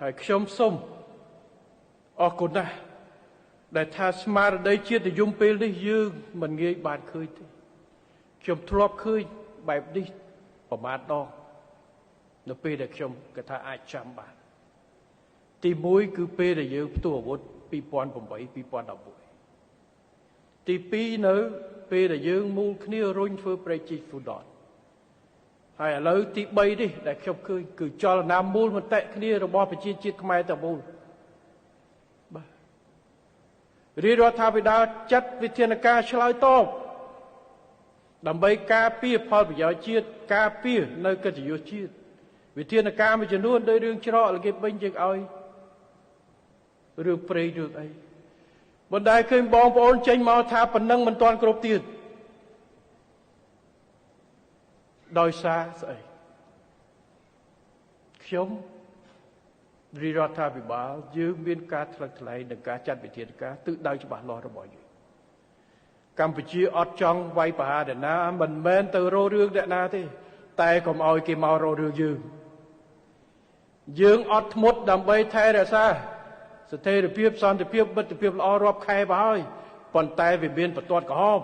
ហើយខ្ញុំសូមអរគុណណាស់ដែលថាស្មារតីជាតិនិយមពេលនេះយើងមិនងាយបានឃើញទេខ្ញុំធ្លាប់ឃើញបែបនេះប្រមាណដងនៅពេលដែលខ្ញុំគិតថាអាចចាំបានទី1គឺពេលដែលយើងផ្ទុះអាវុធ2008 2011ទី2នៅពេលដែលយើងមូលគ្នារុញធ្វើប្រេជីហ្វូដនហើយឥឡូវទី3នេះដែលខ្ញុំឃើញគឺចលនាមូលមតិគ្នារបស់ប្រជាជាតិខ្មែរទាំងមូលបាទរាជរដ្ឋាភិបាលចាត់វិធានការឆ្លើយតបដើម្បីការពារផលប្រយោជន៍ជាតិការពារនៅកិត្តិយសជាតិវិធានការមួយចំនួនដោយរឿងច្រកល្គេបវិញយើងឲ្យរឿងព្រៃរឿងអីមិនដែលឃើញបងប្អូនចេញមកថាប៉ុណ្ណឹងមិនទាន់គ្រប់ទៀតដោយសារស្អីខ្ញុំរាជរដ្ឋាភិបាលយើងមានការថ្លឹងថ្លែងនិងការចាត់វិធានការទិសដៅច្បាស់លាស់របស់យើងកម្ពុជាអត់ចង់វាយប្រហារអ្នកណាមិនមែនទៅរករឿងអ្នកណាទេតែកុំឲ្យគេមករករឿងយើងអត់ធ្មត់ដើម្បីថែរក្សាស្ថិរភាពសន្តិភាពមិត្តភាពល្អរាប់ខែមកហើយប៉ុន្តែវាមានបន្ទាត់ក្រហម